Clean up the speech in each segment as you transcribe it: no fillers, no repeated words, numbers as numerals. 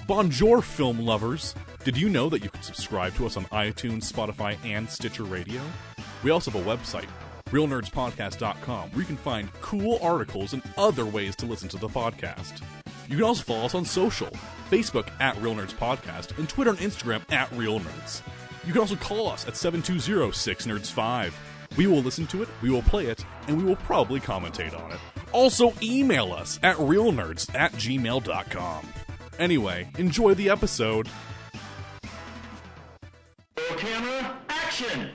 Bonjour, film lovers! Did you know that you can subscribe to us on iTunes, Spotify, and Stitcher Radio? We also have a website, realnerdspodcast.com, where you can find cool articles and other ways to listen to the podcast. You can also follow us on social, Facebook at Real Nerds Podcast, and Twitter and Instagram at Real Nerds. You can also call us at 720-6nerds5. We will listen to it, we will play it, and we will probably commentate on it. Also, email us at realnerds@gmail.com. Anyway, enjoy the episode. Camera, action!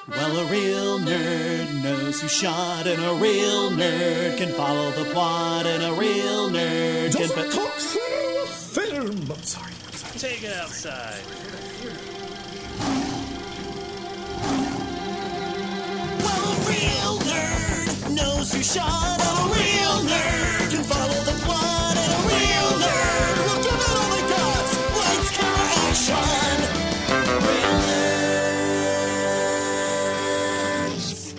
Well, a real nerd knows who shot, and a real nerd can follow the plot, and a real nerd Just can... talk film! I'm sorry. Take it outside. Well, a real nerd knows who shot, and a real nerd can follow the plot, and a real nerd will give it all they got. Lights, camera, action! Real nerds!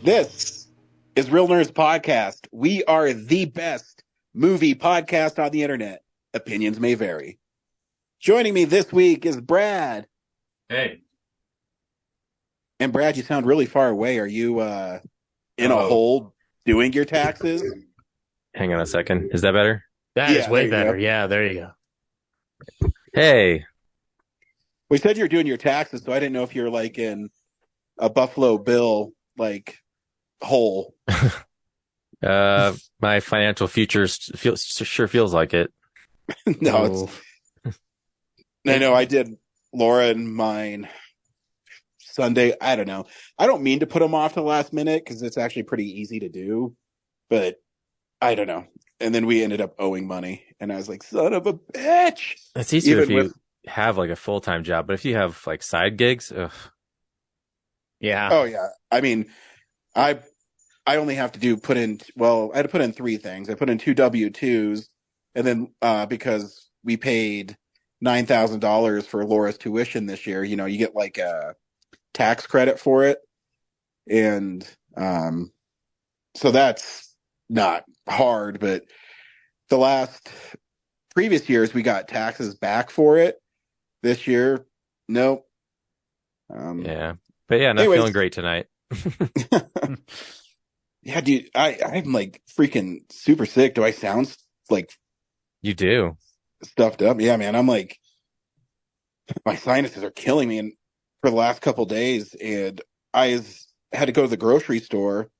This is Real Nerds Podcast. We are the best movie podcast on the internet. Opinions may vary. Joining me this week is Brad. Hey. And Brad, you sound really far away. Are you in a hole doing your taxes? Hang on a second. Is that better? That is way there you better. go. Yeah, there you go. Hey. We said you were doing your taxes, so I didn't know if you were like in a Buffalo Bill like hole. My financial future sure feels like it. No, I know I did Laura and mine Sunday. I don't know. I don't mean to put them off to the last minute because it's actually pretty easy to do, but I don't know. And then we ended up owing money, and I was like, "Son of a bitch!" It's easier Even if you have like a full-time job, but if you have like side gigs, ugh. Yeah. Oh yeah. I mean, I only have to put in. Well, I had to put in 3 things. I put in 2 W-2s, and then because we paid $9,000 for Laura's tuition this year, you know, you get like a tax credit for it, and so that's not hard. But the previous years we got taxes back for it. This year, nope. Yeah, but yeah, not anyways. feeling great tonight. Yeah, dude, I'm like freaking super sick. Do I sound like You do. stuffed up? Yeah, man. I'm like, my sinuses are killing me. And for the last couple days, and had to go to the grocery store,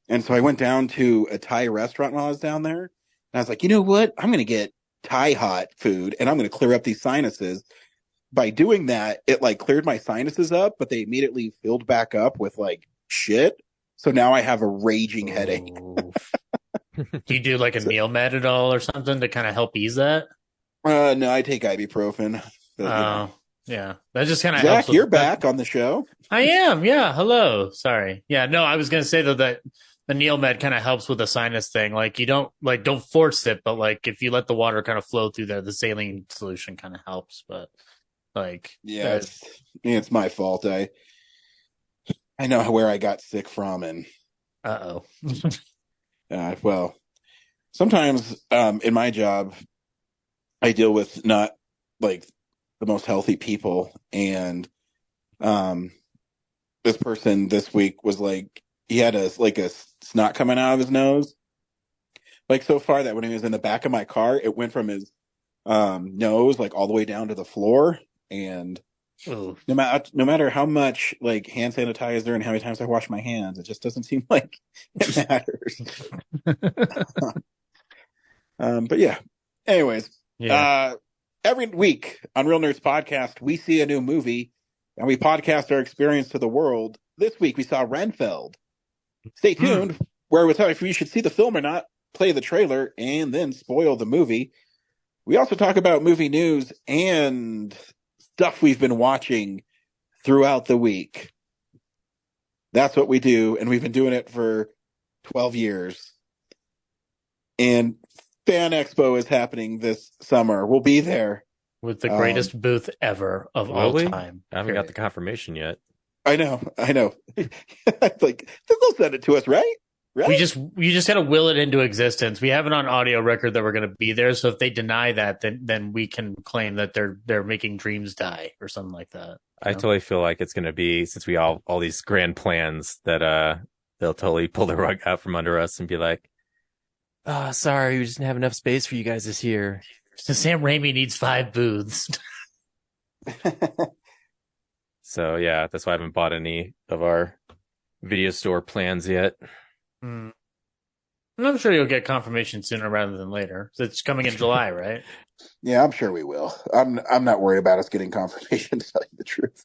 and so I went down to a Thai restaurant while I was down there, and I was like, you know what? I'm gonna get Thai hot food, and I'm gonna clear up these sinuses. By doing that, it like cleared my sinuses up, but they immediately filled back up with like shit. So now I have a raging headache. Do you do like a meal med at all or something to kind of help ease that? No, I take ibuprofen. But, you know. Yeah. That just kind of Zach, helps. you're back on the show. I am. Yeah. Hello. Sorry. Yeah. No, I was going to say though that the Neomed kind of helps with the sinus thing. Like you don't force it, but like if you let the water kind of flow through there, the saline solution kind of helps. But like, Yeah, it's my fault. I know where I got sick from, and uh-oh. well, sometimes in my job, I deal with not like the most healthy people, and this person this week was like, he had a snot coming out of his nose, like so far that when he was in the back of my car, it went from his nose like all the way down to the floor, and Ooh. no matter how much like hand sanitizer and how many times I wash my hands, it just doesn't seem like it matters. But yeah. Anyways, every week on Real Nerds Podcast, we see a new movie and we podcast our experience to the world. This week we saw Renfield. Stay tuned, where we tell you if you should see the film or not, play the trailer, and then spoil the movie. We also talk about movie news and stuff we've been watching throughout the week. That's what we do, and we've been doing it for 12 years. And Fan Expo is happening this summer. We'll be there. With the greatest booth ever of all time. I haven't got the confirmation yet. I know. Like, they'll send it to us, right? Really? You just got to will it into existence. We have it on audio record that we're going to be there. So if they deny that, then we can claim that they're making dreams die or something like that. I totally feel like it's going to be, since we all these grand plans, that they'll totally pull the rug out from under us and be like, "Oh, sorry, we just didn't have enough space for you guys this year." So Sam Raimi needs 5 booths. So yeah, that's why I haven't bought any of our video store plans yet. I'm sure you'll get confirmation sooner rather than later. So it's coming in July, right? Yeah, I'm sure we will. I'm not worried about us getting confirmation, to tell you the truth.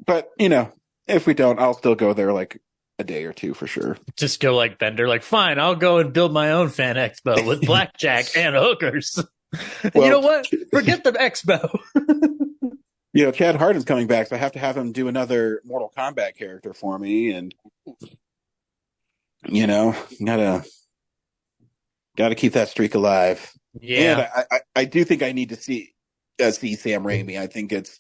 But if we don't, I'll still go there like a day or two for sure. Just go like Bender, like, fine, I'll go and build my own fan expo with blackjack and hookers. Well, you know what? Forget the expo. Chad Harden's coming back, so I have to have him do another Mortal Kombat character for me, and gotta keep that streak alive. Yeah, and I do think I need to see Sam Raimi. I think it's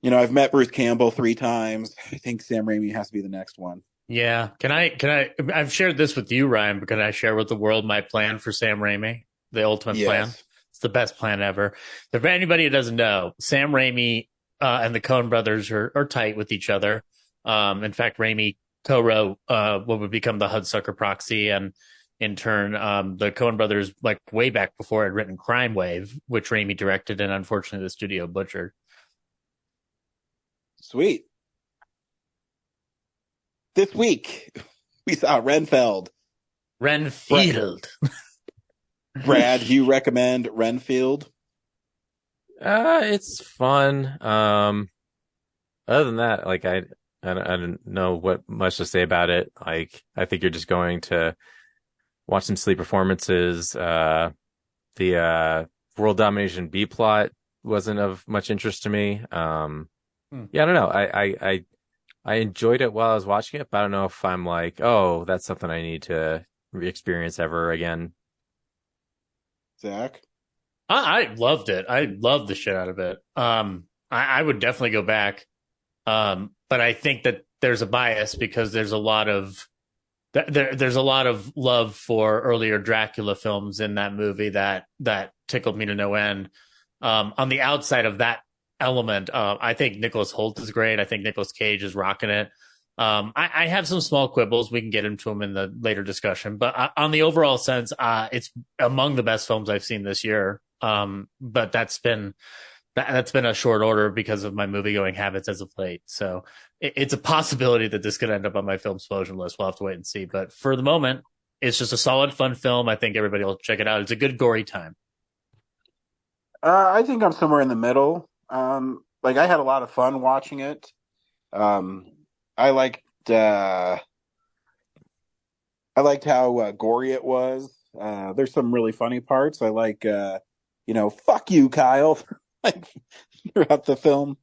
I've met Bruce Campbell 3 times. I think Sam Raimi has to be the next one. Yeah. Can I? I've shared this with you, Ryan, but can I share with the world my plan for Sam Raimi? The ultimate plan. It's the best plan ever. For anybody who doesn't know, Sam Raimi and the Coen brothers are tight with each other. In fact, Raimi co-wrote what would become the Hudsucker Proxy, and in turn, the Coen brothers, like way back before, had written Crime Wave, which Raimi directed, and unfortunately the studio butchered. Sweet. This week, we saw Renfield. Brad, do you recommend Renfield? It's fun. Other than that, like I don't know what much to say about it. Like, I think you're just going to watch some silly performances. The world domination B plot wasn't of much interest to me. Yeah, I don't know. I enjoyed it while I was watching it, but I don't know if I'm like, oh, that's something I need to re-experience ever again. Zach? I loved it. I loved the shit out of it. I would definitely go back. But I think that there's a bias because there's a lot of love for earlier Dracula films in that movie that tickled me to no end. On the outside of that element, I think Nicholas Hoult is great. I think Nicolas Cage is rocking it. I have some small quibbles. We can get into them in the later discussion, but on the overall sense, it's among the best films I've seen this year. But that's been a short order because of my movie going habits as of late. So it's a possibility that this could end up on my film explosion list. We'll have to wait and see. But for the moment, it's just a solid, fun film. I think everybody will check it out. It's a good gory time. I think I'm somewhere in the middle. I had a lot of fun watching it. I liked how gory it was. There's some really funny parts. I like, fuck you, Kyle, throughout the film.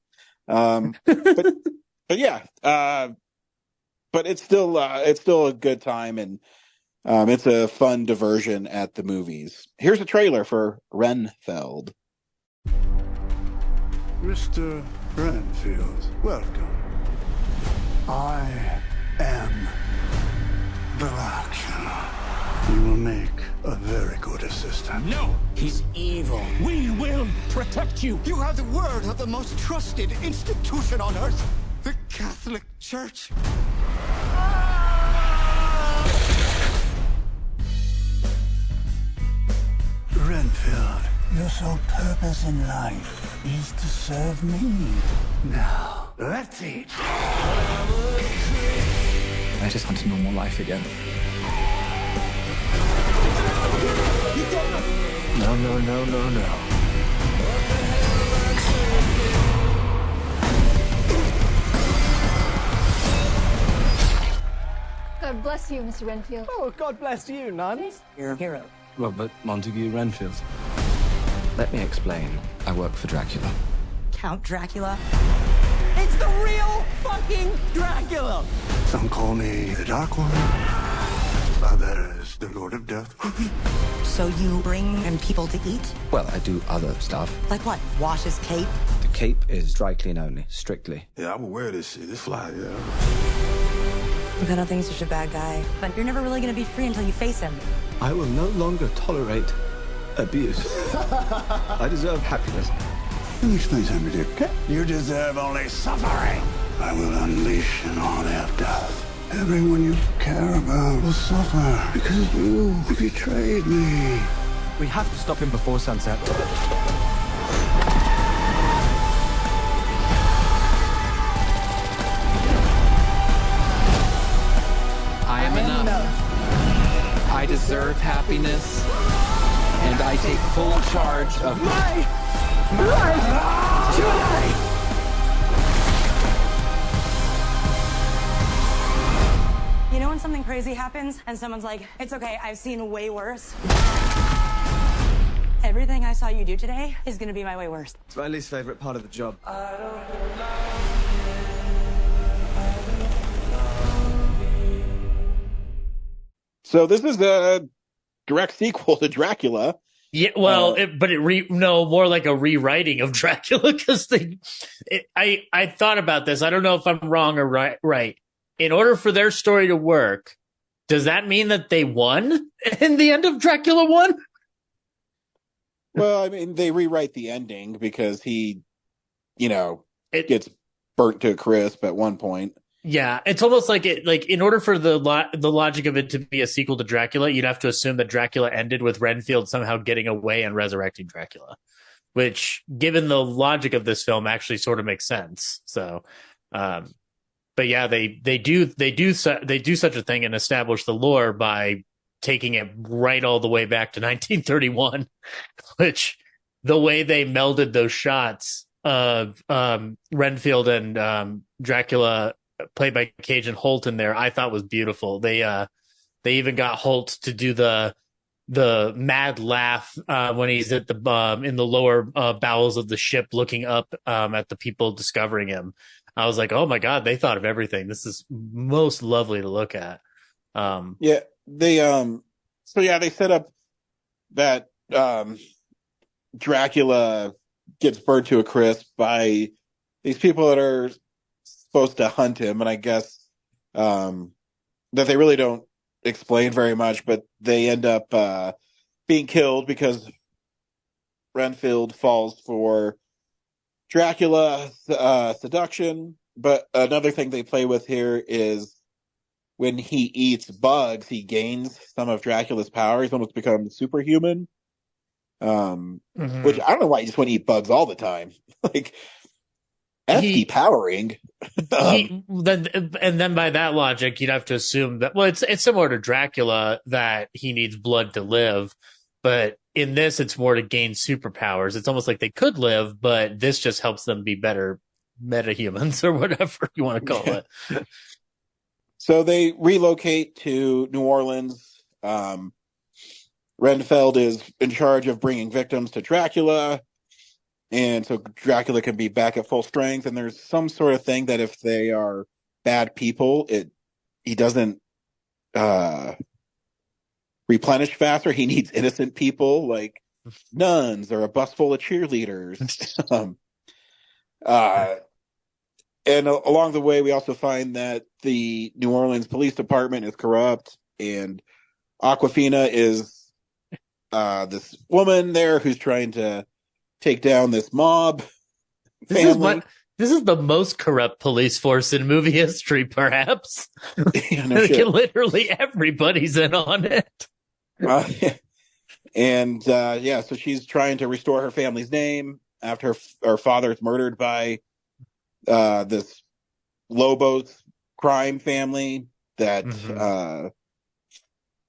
But yeah, but it's still a good time, and it's a fun diversion at the movies. Here's a trailer for Renfield. Mr. Renfield, welcome. I am Dracula. You will make a very good assistant. No, he's evil. We will protect you. You have the word of the most trusted institution on earth, the Catholic Church. Renfield, your sole purpose in life is to serve me. Now, let's eat. I just want a normal life again. No. God bless you, Mr. Renfield. Oh, God bless you, Nun. You're a hero. Robert Montague Renfield. Let me explain. I work for Dracula. Count Dracula? It's the real fucking Dracula! Some call me the Dark One. Others, the Lord of Death. So you bring in people to eat? Well, I do other stuff. Like what? Wash his cape? The Cape is dry clean only, strictly. Yeah, I'm aware of this shit. It's fly, yeah. Look, I don't think he's such a bad guy, but you're never really gonna be free until you face him. I will no longer tolerate abuse. I deserve happiness. Let me explain something to you, okay? You deserve only suffering. I will unleash an army of death. Everyone you care about will suffer because you betrayed me. We have to stop him before sunset. I am enough. I deserve happiness, and I take full charge of my life today. You know when something crazy happens and someone's like, it's okay, I've seen way worse? Everything I saw you do today is gonna be my way worse. It's my least favorite part of the job. So this is a direct sequel to Dracula. Yeah, well, more like a rewriting of Dracula because I thought about this. I don't know if I'm wrong or right. In order for their story to work, does that mean that they won in the end of Dracula 1? Well, I mean, they rewrite the ending because he, gets burnt to a crisp at one point. Yeah, it's almost like in order for the logic of it to be a sequel to Dracula, you'd have to assume that Dracula ended with Renfield somehow getting away and resurrecting Dracula, which, given the logic of this film, actually sort of makes sense. So, but yeah, they do such a thing and establish the lore by taking it right all the way back to 1931, which the way they melded those shots of Renfield and Dracula, played by Cajun Holt in there, I thought was beautiful. They even got Holt to do the mad laugh when he's at the in the lower bowels of the ship, looking up at the people discovering him. I was like, oh my god, they thought of everything. This is most lovely to look at. Yeah, they they set up that Dracula gets burnt to a crisp by these people that are supposed to hunt him, and I guess that they really don't explain very much, but they end up being killed because Renfield falls for Dracula's seduction. But another thing they play with here is when he eats bugs, he gains some of Dracula's powers, almost becomes superhuman. Which I don't know why you just want to eat bugs all the time. Like, that's depowering. And then by that logic, you'd have to assume that, well, it's similar to Dracula, that he needs blood to live. But in this, it's more to gain superpowers. It's almost like they could live, but this just helps them be better metahumans or whatever you want to call it. So they relocate to New Orleans. Renfield is in charge of bringing victims to Dracula. And so Dracula can be back at full strength. And there's some sort of thing that if they are bad people, he doesn't replenish faster. He needs innocent people like nuns or a bus full of cheerleaders. And along the way, we also find that the New Orleans Police Department is corrupt, and Aquafina is this woman there who's trying to take down this mob family. This is the most corrupt police force in movie history, perhaps. Yeah, no shit. Literally everybody's in on it. So she's trying to restore her family's name after her father is murdered by this Lobos crime family that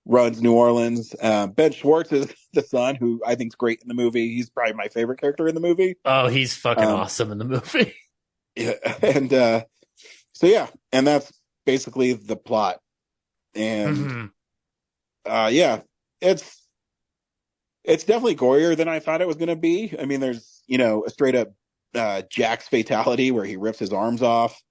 runs New Orleans. Ben Schwartz is the son, who I think is great in the movie. He's probably my favorite character in the movie. Oh, he's fucking awesome in the movie. Yeah, and and that's basically the plot. And it's definitely gorier than I thought it was going to be. I mean, there's a straight up Jack's fatality where he rips his arms off.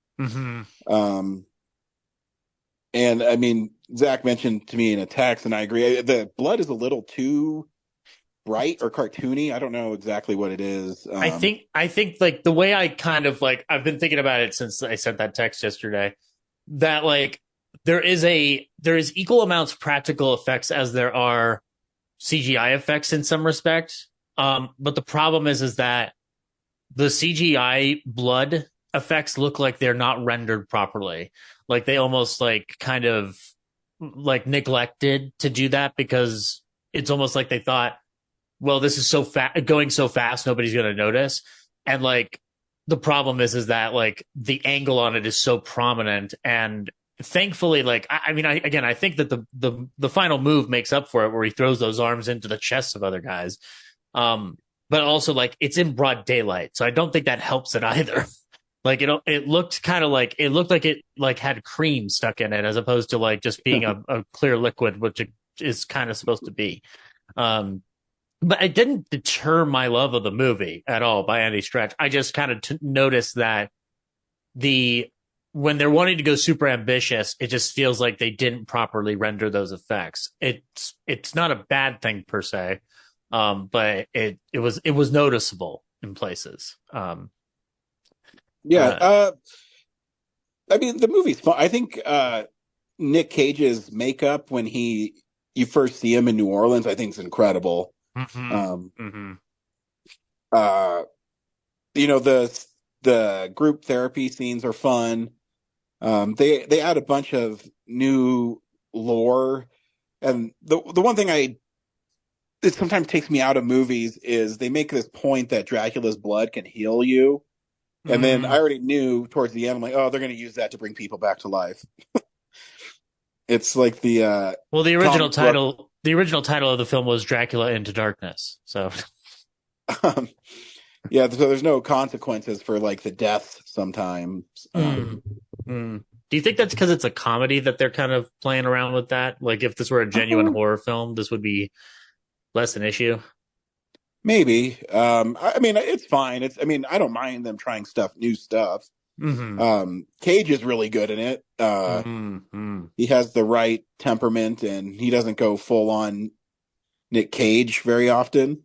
And I mean, Zach mentioned to me in a text, and I agree, the blood is a little too bright or cartoony. I don't know exactly what it is. I think like the way I kind of like I've been thinking about it since I sent that text yesterday, that like there is equal amounts of practical effects as there are CGI effects in some respect. But the problem is that the CGI blood effects look like they're not rendered properly. Like they almost like kind of like neglected to do that because it's almost like they thought, well, this is so going so fast, nobody's going to notice. And like the problem is that like the angle on it is so prominent. And thankfully, like, I think that the final move makes up for it where he throws those arms into the chests of other guys. But also like it's in broad daylight. So I don't think that helps it either. Like it looked kind of like it like had cream stuck in it as opposed to like just being a clear liquid, which it is kind of supposed to be. But it didn't deter my love of the movie at all by any stretch. I just kind of noticed that when they're wanting to go super ambitious, it just feels like they didn't properly render those effects. It's not a bad thing per se, but it was noticeable in places. I mean, the movie's fun. I think Nick Cage's makeup when you first see him in New Orleans, I think is incredible. Mm-hmm. You know, the group therapy scenes are fun. They add a bunch of new lore, and the one thing it sometimes takes me out of movies is they make this point that Dracula's blood can heal you. And then I already knew towards the end, I'm like, oh, they're going to use that to bring people back to life. It's like the original title of the film was Dracula Into Darkness. So, yeah, so there's no consequences for like the deaths sometimes. Do you think that's because it's a comedy that they're kind of playing around with that? Like, if this were a genuine horror film, this would be less an issue. Maybe. I mean, it's fine. I don't mind them trying new stuff. Cage is really good in it. He has the right temperament and he doesn't go full on Nick Cage very often.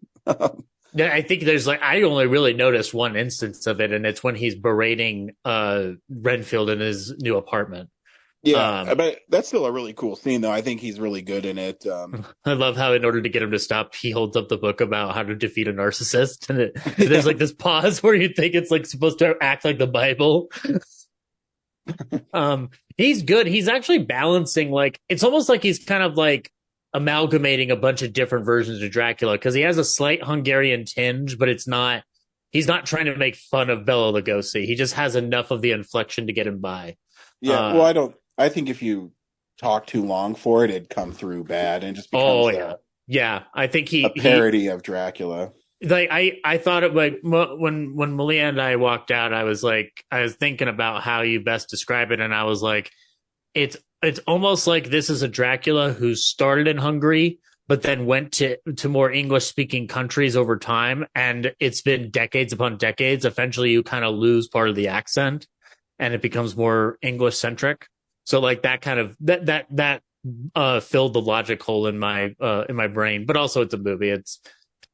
Yeah, I think I only really noticed one instance of it, and it's when he's berating Renfield in his new apartment. Yeah, but that's still a really cool scene, though. I think he's really good in it. I love how in order to get him to stop, he holds up the book about how to defeat a narcissist. And there's like this pause where you think it's like supposed to act like the Bible. He's good. He's actually balancing, like, it's almost like he's kind of like amalgamating a bunch of different versions of Dracula because he has a slight Hungarian tinge, but he's not trying to make fun of Bela Lugosi. He just has enough of the inflection to get him by. Yeah, I think if you talk too long for it, it'd come through bad and just becomes I think a parody of Dracula. Like I thought it like when Malia and I walked out, I was thinking about how you best describe it, and I was like, it's almost like this is a Dracula who started in Hungary, but then went to more English speaking countries over time, and it's been decades upon decades. Eventually, you kind of lose part of the accent, and it becomes more English centric. So like that kind of that filled the logic hole in my brain, but also it's a movie.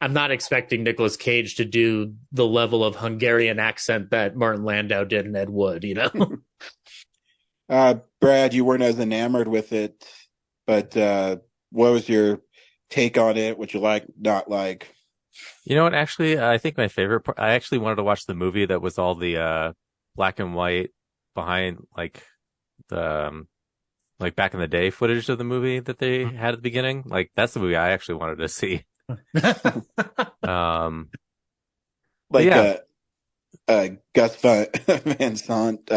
I'm not expecting Nicolas Cage to do the level of Hungarian accent that Martin Landau did in Ed Wood, you know? Brad, you weren't as enamored with it, but what was your take on it? What you like, not like? You know what? Actually, I think my favorite part, I actually wanted to watch the movie that was all the black and white behind, like, the like back in the day footage of the movie that they had at the beginning. Like that's the movie I actually wanted to see. Gus Van Sant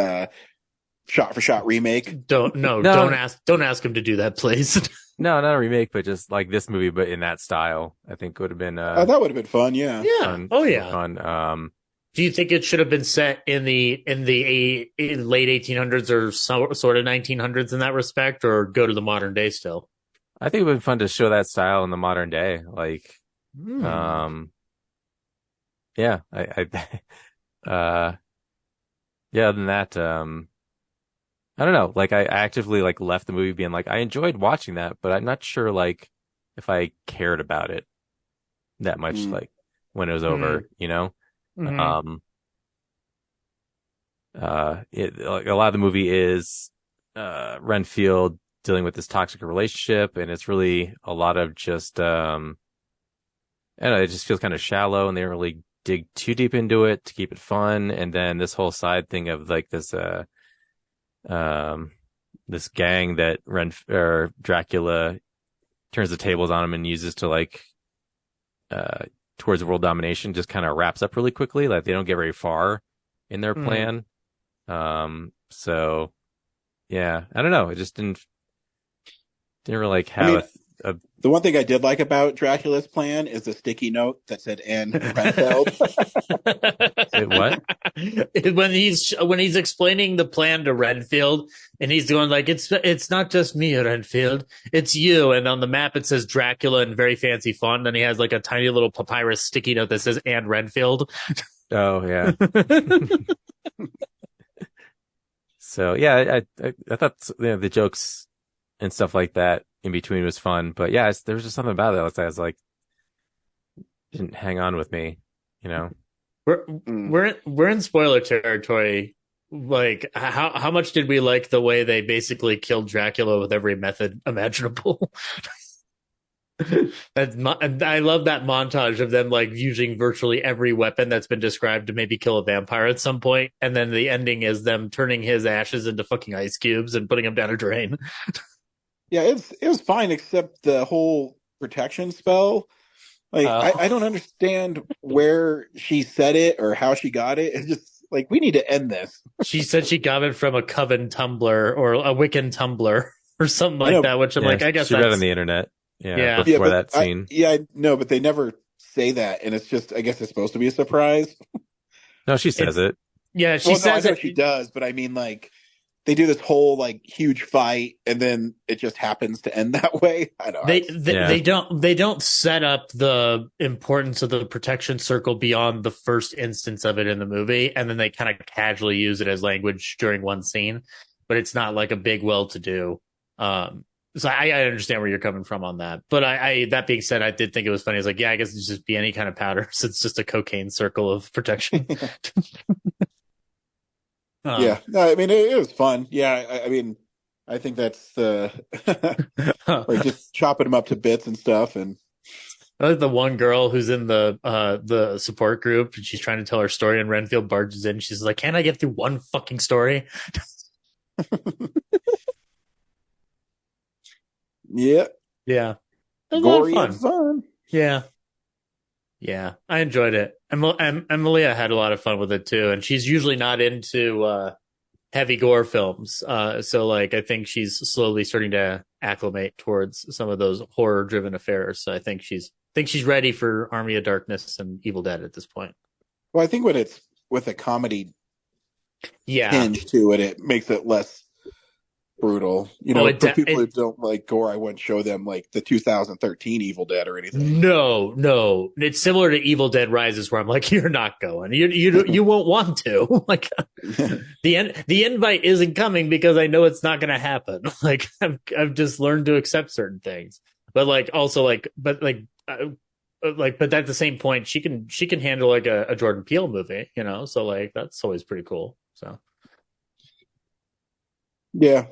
shot for shot remake. Don't ask him to do that, please. No, not a remake, but just like this movie, but in that style. I think would have been. That would have been fun. Yeah. Yeah. Fun. Do you think it should have been set in the late 1800s or sort of 1900s in that respect, or go to the modern day still? I think it would have been fun to show that style in the modern day. Like, yeah, other than that, I don't know. Like, I actively like left the movie being like, I enjoyed watching that, but I'm not sure like if I cared about it that much, like when it was over, you know? Mm-hmm. Like, a lot of the movie is Renfield dealing with this toxic relationship, and it's really a lot of just I don't know, it just feels kind of shallow, and they don't really dig too deep into it to keep it fun. And then this whole side thing of like this this gang that Dracula turns the tables on him and uses to like towards world domination just kind of wraps up really quickly. Like they don't get very far in their plan. So yeah, I don't know. It just didn't really like have the one thing I did like about Dracula's plan is the sticky note that said Anne Renfeld. What? When he's explaining the plan to Renfield, and he's going like, it's not just me, Renfield, it's you. And on the map it says Dracula in very fancy font, and he has like a tiny little papyrus sticky note that says Anne Renfield. Oh yeah. So yeah, I thought the jokes and stuff like that in between was fun, but yeah, there was just something about it that was like didn't hang on with me, you know. We're in spoiler territory. Like, how much did we like the way they basically killed Dracula with every method imaginable? I love that montage of them like using virtually every weapon that's been described to maybe kill a vampire at some point, and then the ending is them turning his ashes into fucking ice cubes and putting them down a drain. Yeah, it was fine except the whole protection spell. Like I don't understand where she said it or how she got it. It's just like, we need to end this. She said she got it from a Coven Tumblr or a Wiccan Tumblr or something like that, which I'm like, I guess she read on the internet. Before that scene. I know, but they never say that, and it's just, I guess it's supposed to be a surprise. No, she says it. Yeah, she says it. She does, but I mean, like, they do this whole like huge fight, and then it just happens to end that way. I don't know. They don't set up the importance of the protection circle beyond the first instance of it in the movie, and then they kind of casually use it as language during one scene, but it's not like a big well-to-do. So I understand where you're coming from on that. But I that being said, I did think it was funny. It's like, yeah, I guess it's just be any kind of powder. So it's just a cocaine circle of protection. Yeah. No, I mean, it was fun. Yeah. I mean, I think that's like just chopping them up to bits and stuff. And I like the one girl who's in the support group, and she's trying to tell her story, and Renfield barges in. She's like, "Can't I get through one fucking story?" Yeah. Yeah. It was gory a lot of and fun. Yeah. Yeah. I enjoyed it. And Malia had a lot of fun with it too. And she's usually not into heavy gore films. So like I think she's slowly starting to acclimate towards some of those horror driven affairs. So I think she's ready for Army of Darkness and Evil Dead at this point. Well, I think when it's with a comedy hinge to it, it makes it less brutal, you know. For people who don't like gore, I wouldn't show them like the 2013 Evil Dead or anything. No, it's similar to Evil Dead Rises, where I'm like, you're not going, you won't want to. Like, the invite isn't coming because I know it's not going to happen. Like, I've just learned to accept certain things, but like also like, but at the same point, she can handle like a Jordan Peele movie, you know. So like that's always pretty cool. So. Yeah.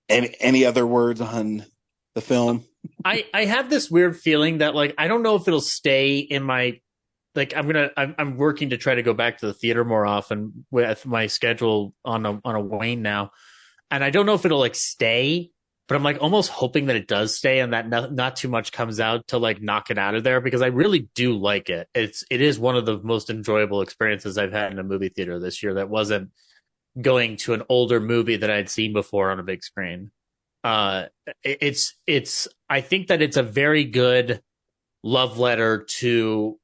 Any other words on the film? I have this weird feeling that like I don't know if it'll stay in my like I'm working to try to go back to the theater more often with my schedule on a wane now, and I don't know if it'll like stay, but I'm like almost hoping that it does stay and that not too much comes out to like knock it out of there, because I really do like it. It is one of the most enjoyable experiences I've had in a movie theater this year that wasn't going to an older movie that I'd seen before on a big screen. I think that it's a very good love letter to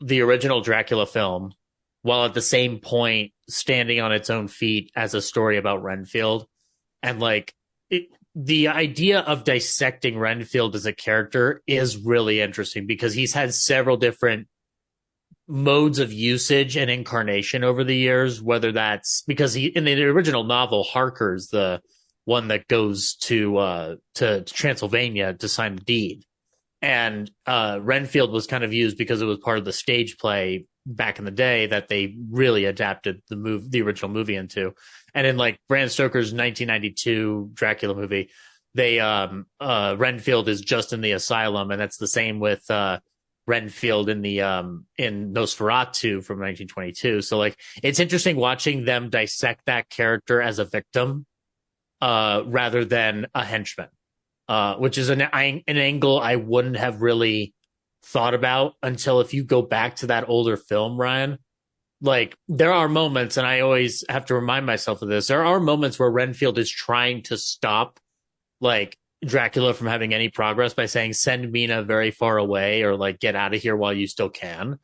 the original Dracula film, while at the same point standing on its own feet as a story about Renfield. And like the idea of dissecting Renfield as a character is really interesting, because he's had several different modes of usage and incarnation over the years, whether that's because he in the original novel Harker's the one that goes to Transylvania to sign the deed. And Renfield was kind of used because it was part of the stage play back in the day that they really adapted the original movie into. And in like Bram Stoker's 1992 Dracula movie, they Renfield is just in the asylum, and that's the same with Renfield in the in Nosferatu from 1922. So like it's interesting watching them dissect that character as a victim rather than a henchman, which is an angle I wouldn't have really thought about until if you go back to that older film, Ryan. Like there are moments, and I always have to remind myself of this, there are moments where Renfield is trying to stop like Dracula from having any progress by saying, send Mina very far away, or like get out of here while you still can.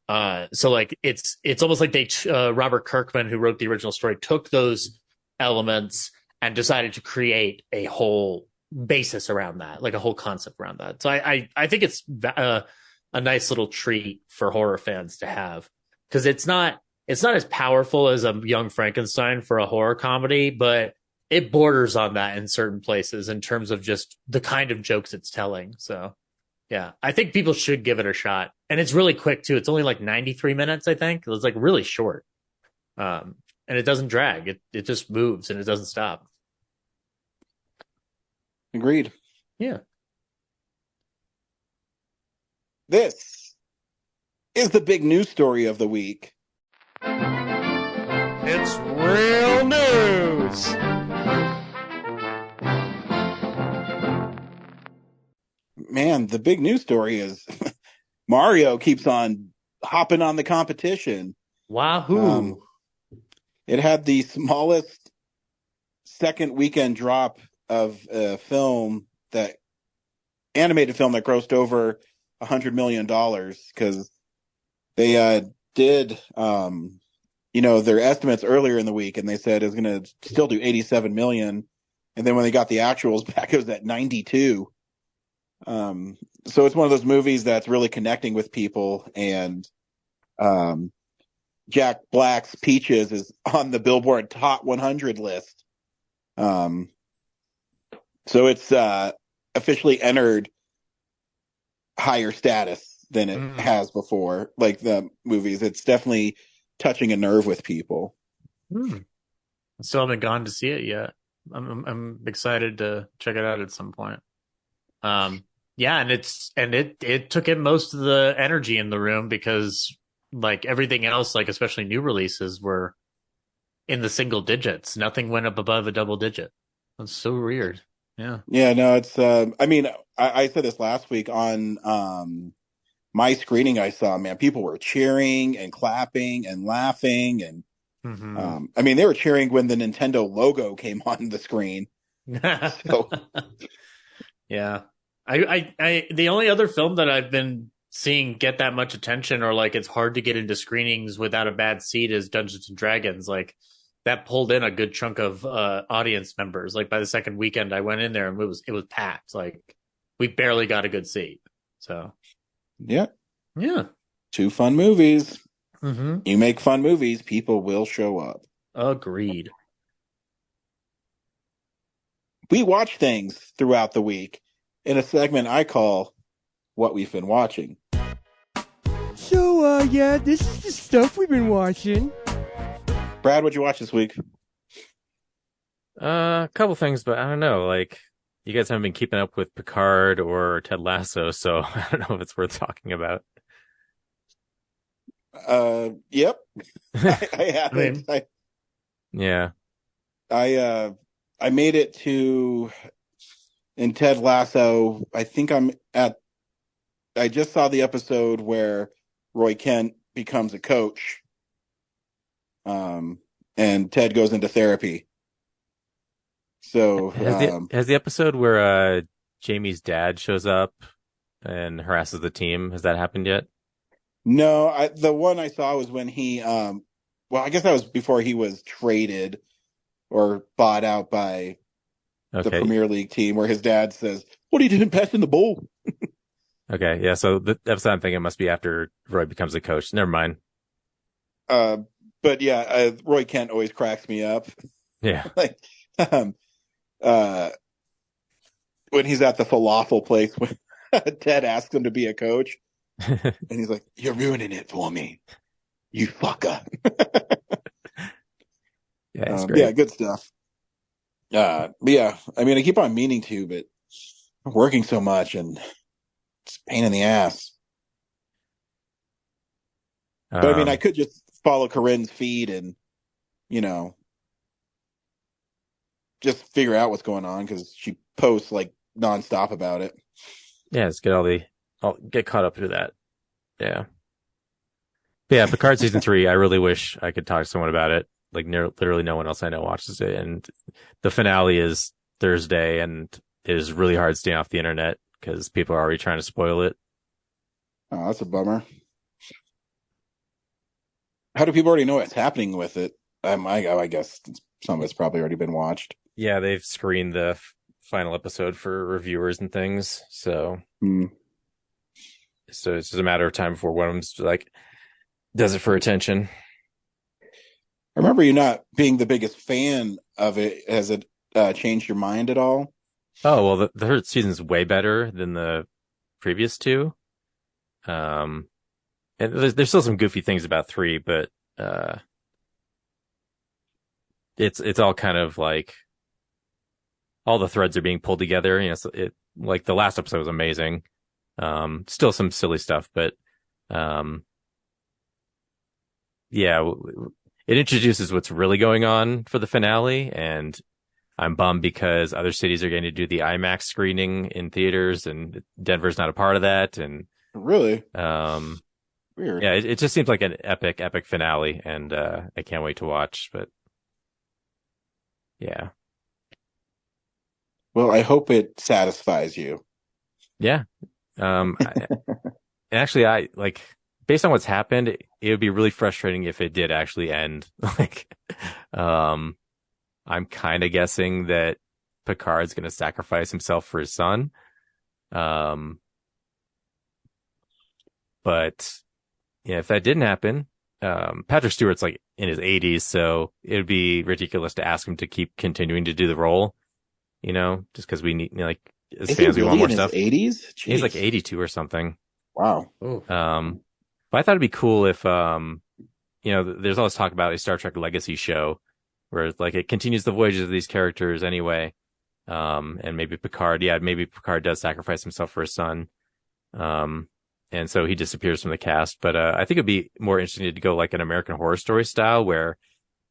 So like it's almost like they Robert Kirkman, who wrote the original story, took those elements and decided to create a whole basis around that, like a whole concept around that. So I think it's a nice little treat for horror fans to have, because it's not as powerful as a Young Frankenstein for a horror comedy, but it borders on that in certain places in terms of just the kind of jokes it's telling. So yeah, I think people should give it a shot. And it's really quick too. It's only like 93 minutes, I think. It's like really short. And it doesn't drag. It just moves and it doesn't stop. Agreed. Yeah. This is the big news story of the week. It's real news. Man, the big news story is Mario keeps on hopping on the competition. Wahoo. It had the smallest second weekend drop of a animated film that grossed over $100 million, because they did their estimates earlier in the week, and they said it was going to still do 87 million, and then when they got the actuals back, it was at 92. So it's one of those movies that's really connecting with people, and Jack Black's Peaches is on the Billboard Top 100 list. So it's officially entered higher status than it has before. Like the movies, it's definitely touching a nerve with people. I still haven't gone to see it yet. I'm excited to check it out at some point. Yeah, and it took in most of the energy in the room, because like everything else, like especially new releases, were in the single digits. Nothing went up above a double digit. That's so weird. Yeah. Yeah, no, it's I mean, I said this last week on my screening I saw, man, people were cheering and clapping and laughing, and I mean, they were cheering when the Nintendo logo came on the screen. So yeah. I the only other film that I've been seeing get that much attention, or like it's hard to get into screenings without a bad seat, is Dungeons and Dragons. Like that pulled in a good chunk of audience members. Like by the second weekend I went in there and it was packed. Like we barely got a good seat. So yeah. Two fun movies. You make fun movies, people will show up. Agreed. We watch things throughout the week in a segment I call What We've Been Watching. So, this is the stuff we've been watching. Brad, what'd you watch this week? A couple things, but I don't know. Like, you guys haven't been keeping up with Picard or Ted Lasso, so I don't know if it's worth talking about. Yep. I haven't. Yeah. I made it to, in Ted Lasso, I think I just saw the episode where Roy Kent becomes a coach. And Ted goes into therapy. So has the episode where Jamie's dad shows up and harasses the team, has that happened yet? No, the one I saw was when he well, I guess that was before he was traded or bought out by the Premier League team, where his dad says, "What are you doing passing the ball?" Okay, yeah, so the episode I'm thinking must be after Roy becomes a coach. Never mind. But yeah, Roy Kent always cracks me up. Yeah. Like, when he's at the falafel place when Ted asks him to be a coach, and he's like, "You're ruining it for me, you fucker." Yeah, it's great. Yeah, good stuff. But yeah, I mean, I keep on meaning to, but I'm working so much and it's a pain in the ass. But I mean, I could just follow Corinne's feed and, you know, just figure out what's going on because she posts like nonstop about it. Yeah, let's get caught up through that. Yeah. But yeah, Picard season 3, I really wish I could talk to someone about it. Like literally no one else I know watches it. And the finale is Thursday and it is really hard staying off the internet because people are already trying to spoil it. Oh, that's a bummer. How do people already know what's happening with it? I guess some of it's probably already been watched. Yeah, they've screened the final episode for reviewers and things. So, so it's just a matter of time before one of them's like does it for attention. I remember you not being the biggest fan of it. Has it changed your mind at all? Oh, well, the third season's way better than the previous two. And there's still some goofy things about 3, but it's all kind of like all the threads are being pulled together. You know, so like the last episode was amazing. Still some silly stuff, but yeah, it introduces what's really going on for the finale, and I'm bummed because other cities are going to do the IMAX screening in theaters, and Denver's not a part of that. And really, weird. Yeah, it just seems like an epic finale, and I can't wait to watch. But yeah, well, I hope it satisfies you. Yeah, actually, I like. Based on what's happened, it would be really frustrating if it did actually end. Like, I'm kind of guessing that Picard's going to sacrifice himself for his son. But yeah, if that didn't happen, Patrick Stewart's like in his 80s, so it would be ridiculous to ask him to keep continuing to do the role. You know, just because we need, like, as fans, we want more stuff. 80s? He's like 82 or something. Wow. But I thought it'd be cool if, you know, there's all this talk about a Star Trek Legacy show where like it continues the voyages of these characters anyway. And maybe Picard does sacrifice himself for his son. And so he disappears from the cast. But I think it'd be more interesting to go like an American Horror Story style where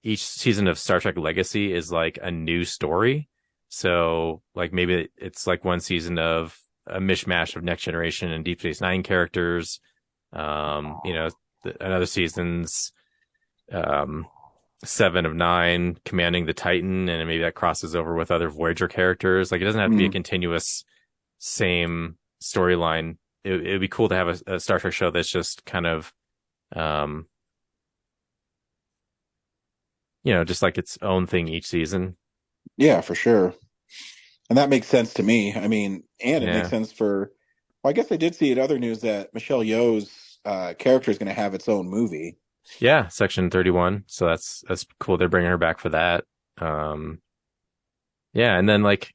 each season of Star Trek Legacy is like a new story. So like maybe it's like one season of a mishmash of Next Generation and Deep Space Nine characters. You know, another season's 7 of 9 commanding the Titan, and maybe that crosses over with other Voyager characters. Like it doesn't have to be a continuous same storyline. It would be cool to have a Star Trek show that's just kind of, you know, just like its own thing each season. Yeah, for sure. And that makes sense to me. I mean, and it makes sense for, well, I guess I did see in other news that Michelle Yeoh's character is going to have its own movie. Yeah, Section 31. So that's cool. They're bringing her back for that. Yeah, and then like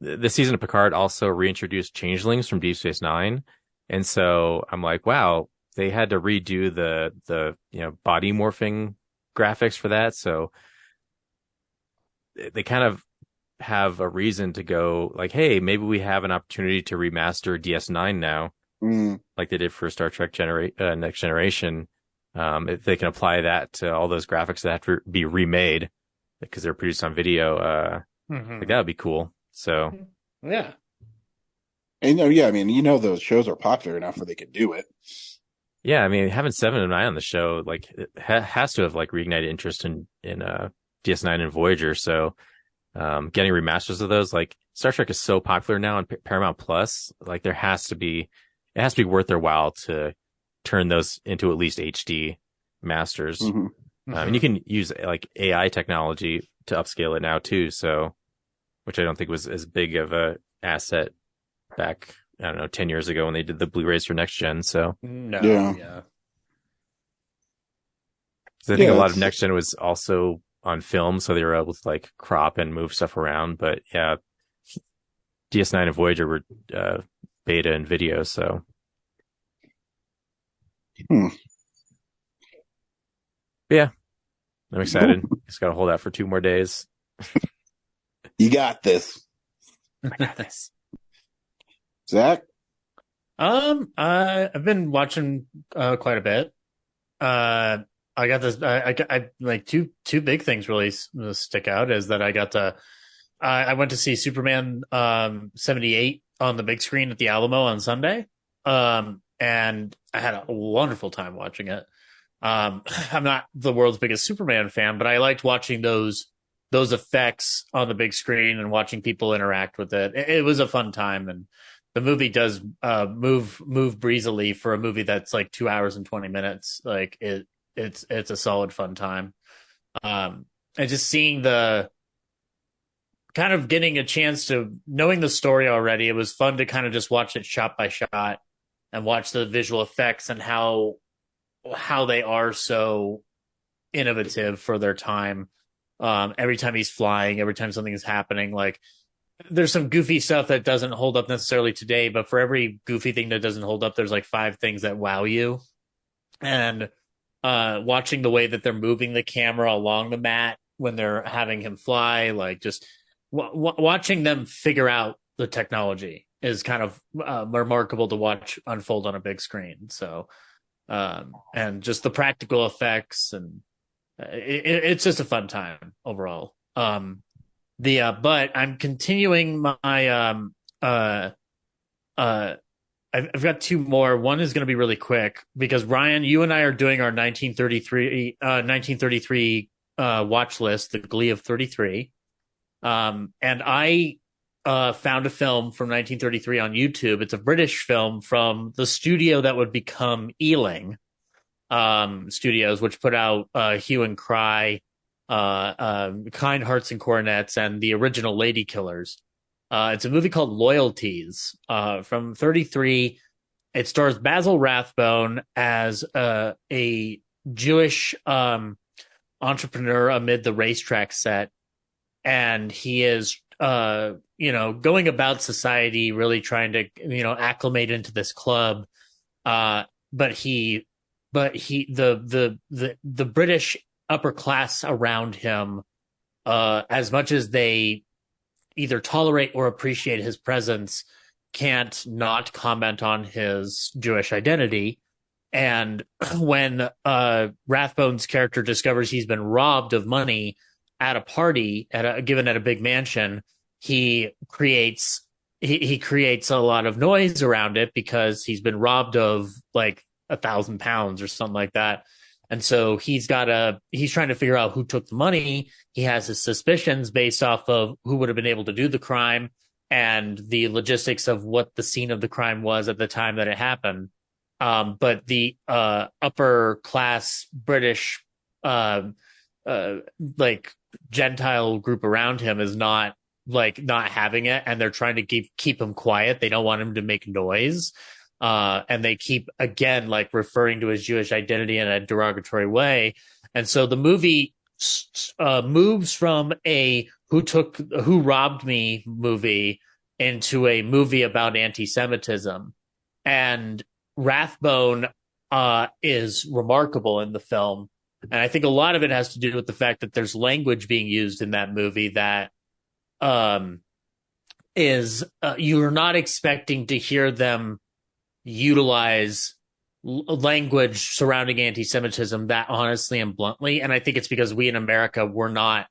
the season of Picard also reintroduced changelings from Deep Space Nine, and so I'm like, wow, they had to redo the you know body morphing graphics for that. So they kind of have a reason to go like, hey, maybe we have an opportunity to remaster DS9 now, like they did for Star Trek Next Generation. If they can apply that to all those graphics that have to be remade because they're produced on video, like that would be cool. So yeah, and yeah, I mean, you know, those shows are popular enough where they could do it. Yeah, I mean, having 7 of 9 on the show, like, it has to have like reignited interest in DS9 and Voyager. So, getting remasters of those, like Star Trek is so popular now on Paramount Plus, like it has to be worth their while to turn those into at least HD masters. And you can use like AI technology to upscale it now too. So, which I don't think was as big of a asset back, I don't know, 10 years ago when they did the Blu-rays for Next Gen. So yeah. So I think a lot of Next Gen was also on film, so they were able to like crop and move stuff around. But yeah, DS9 and Voyager were beta and video, so. Yeah, I'm excited. Just got to hold out for 2 more days. You got this. I got this. Zach? I've been watching quite a bit. I got this. I like two big things really stick out is that I went to see Superman 78 on the big screen at the Alamo on Sunday. And I had a wonderful time watching it. I'm not the world's biggest Superman fan, but I liked watching those effects on the big screen and watching people interact with it. It was a fun time, and the movie does move breezily for a movie that's like 2 hours and 20 minutes. Like it's a solid fun time. And just seeing the kind of getting a chance to knowing the story already, it was fun to kind of just watch it shot by shot and watch the visual effects and how they are so innovative for their time. Every time he's flying, every time something is happening, like there's some goofy stuff that doesn't hold up necessarily today, but for every goofy thing that doesn't hold up, there's like 5 things that wow you. And watching the way that they're moving the camera along the mat when they're having him fly, like just watching them figure out the technology is kind of remarkable to watch unfold on a big screen. So, and just the practical effects, and it's just a fun time overall. But I'm continuing my I've got 2 more. One is going to be really quick because Ryan, you and I are doing our 1933 watch list, the Glee of 33. And I found a film from 1933 on YouTube. It's a British film from the studio that would become Ealing Studios, which put out Hue and Cry, Kind Hearts and Coronets, and the original Lady Killers. It's a movie called Loyalties from 33. It stars Basil Rathbone as a Jewish entrepreneur amid the racetrack set. And he is, going about society, really trying to, acclimate into this club. But the British upper class around him, as much as they either tolerate or appreciate his presence, can't not comment on his Jewish identity. And when Rathbone's character discovers he's been robbed of money at a party given at a big mansion, he creates a lot of noise around it because he's been robbed of like £1,000 or something like that. And so he's trying to figure out who took the money. He has his suspicions based off of who would have been able to do the crime and the logistics of what the scene of the crime was at the time that it happened. But the upper class British like Gentile group around him is not having it, and they're trying to keep him quiet. They don't want him to make noise. And they keep, again, like referring to his Jewish identity in a derogatory way. And so the movie moves from a who robbed me movie into a movie about anti-Semitism. And Rathbone is remarkable in the film. And I think a lot of it has to do with the fact that there's language being used in that movie that you're not expecting to hear them utilize language surrounding anti-Semitism that honestly and bluntly. And I think it's because we in America, we're not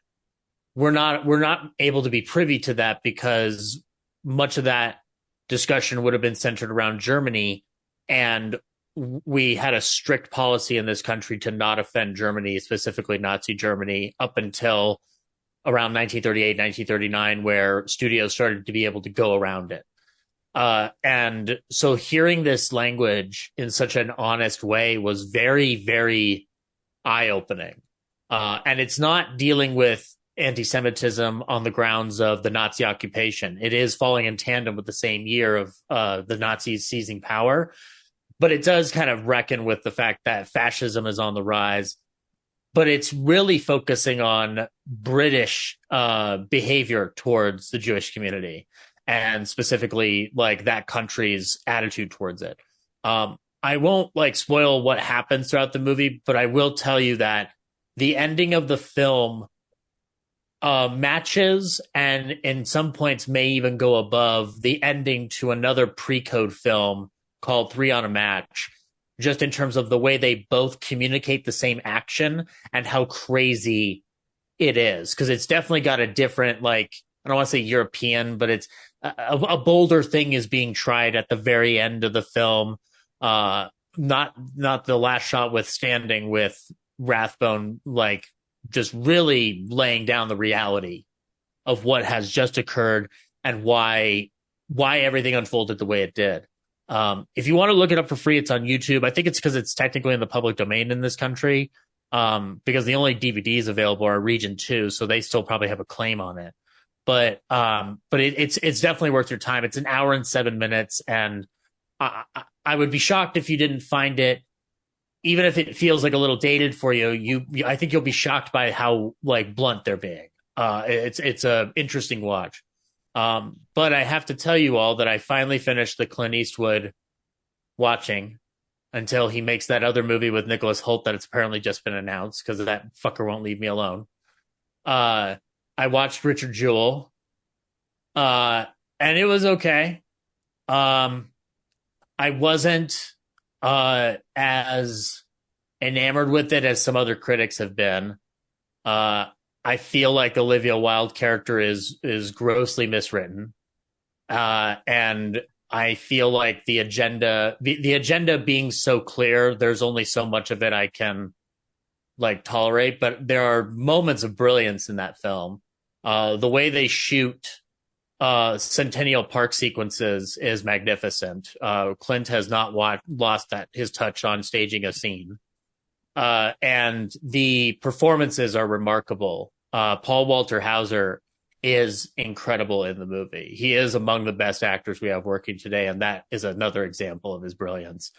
able to be privy to that because much of that discussion would have been centered around Germany. And we had a strict policy in this country to not offend Germany, specifically Nazi Germany, up until around 1938, 1939, where studios started to be able to go around it. And so hearing this language in such an honest way was very, very eye-opening. And it's not dealing with anti-Semitism on the grounds of the Nazi occupation. It is falling in tandem with the same year of the Nazis seizing power. But it does kind of reckon with the fact that fascism is on the rise. but it's really focusing on British behavior towards the Jewish community, and specifically like that country's attitude towards it. I won't like spoil what happens throughout the movie, but I will tell you that the ending of the film matches, and in some points may even go above the ending to another pre-code film called 3 on a Match, just in terms of the way they both communicate the same action and how crazy it is. Because it's definitely got a different, like, I don't want to say European, but it's a bolder thing is being tried at the very end of the film. Not the last shot withstanding, with Rathbone like just really laying down the reality of what has just occurred and why everything unfolded the way it did. If you want to look it up for free, it's on YouTube. I think it's because it's technically in the public domain in this country, because the only DVDs available are Region 2, so they still probably have a claim on it. But it's definitely worth your time. It's an hour and 7 minutes, and I would be shocked if you didn't find it, even if it feels like a little dated for you. I think you'll be shocked by how like blunt they're being. It's a interesting watch. But I have to tell you all that I finally finished the Clint Eastwood watching until he makes that other movie with Nicholas Hoult that it's apparently just been announced, because that fucker won't leave me alone. I watched Richard Jewell, and it was okay. I wasn't as enamored with it as some other critics have been. I feel like Olivia Wilde's character is grossly miswritten. And I feel like the agenda being so clear, there's only so much of it I can like tolerate, but there are moments of brilliance in that film. The way they shoot Centennial Park sequences is magnificent. Clint has not lost his touch on staging a scene. And the performances are remarkable. Paul Walter Hauser is incredible in the movie. He is among the best actors we have working today, and that is another example of his brilliance.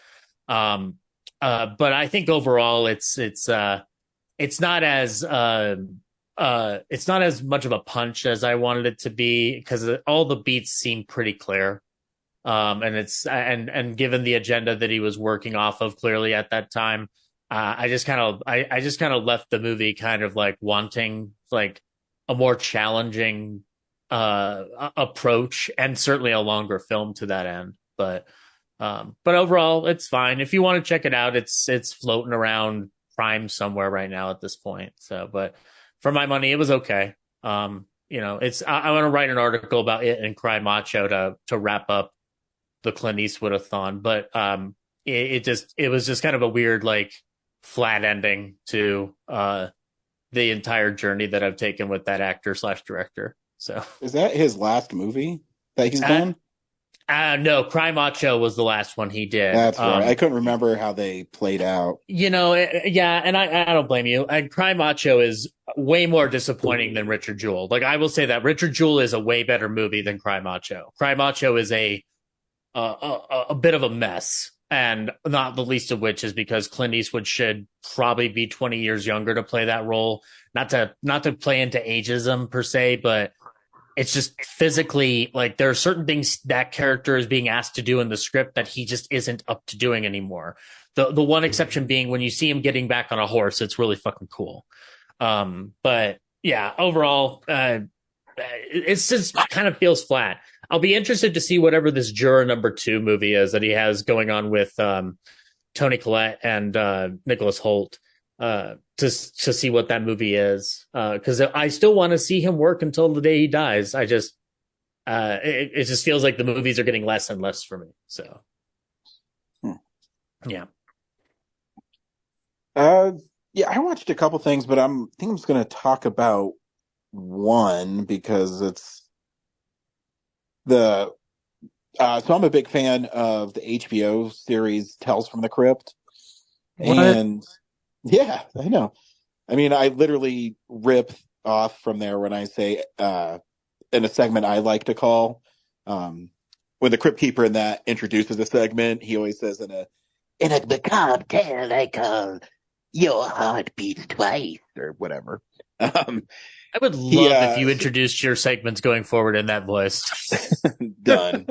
But I think overall, it's not as much of a punch as I wanted it to be, because all the beats seem pretty clear. And given the agenda that he was working off of clearly at that time, I just kind of left the movie kind of like wanting like a more challenging approach, and certainly a longer film to that end. But overall, it's fine. If you want to check it out, it's floating around Prime somewhere right now at this point. So, but for my money, it was okay. I want to write an article about it and Cry Macho to wrap up the Clint Eastwood-a-thon. But it was just kind of a weird, like, flat ending to the entire journey that I've taken with that actor/director. So, is that his last movie that he's done? No, Cry Macho was the last one he did. That's right. I couldn't remember how they played out. Yeah, and I don't blame you. And Cry Macho is way more disappointing than Richard Jewell. Like, I will say that Richard Jewell is a way better movie than Cry Macho. Cry Macho is a bit of a mess, and not the least of which is because Clint Eastwood should probably be 20 years younger to play that role. Not to play into ageism per se, but it's just physically, like, there are certain things that character is being asked to do in the script that he just isn't up to doing anymore. The one exception being when you see him getting back on a horse, it's really fucking cool. But yeah, overall, it's just kind of feels flat. I'll be interested to see whatever this Juror number 2 movie is that he has going on with Toni Collette and Nicholas Hoult. To see what that movie is, because I still want to see him work until the day he dies. I just it just feels like the movies are getting less and less for me. So yeah. Yeah, I watched a couple things, but I think I'm just going to talk about one because it's so I'm a big fan of the HBO series Tales from the Crypt. What? And yeah, I know. I mean, I literally rip off from there when I say, in a segment I like to call, when the Crypt Keeper in that introduces a segment, he always says in a macabre tale I call your heart beats twice or whatever. I would love if you introduced your segments going forward in that voice. Done.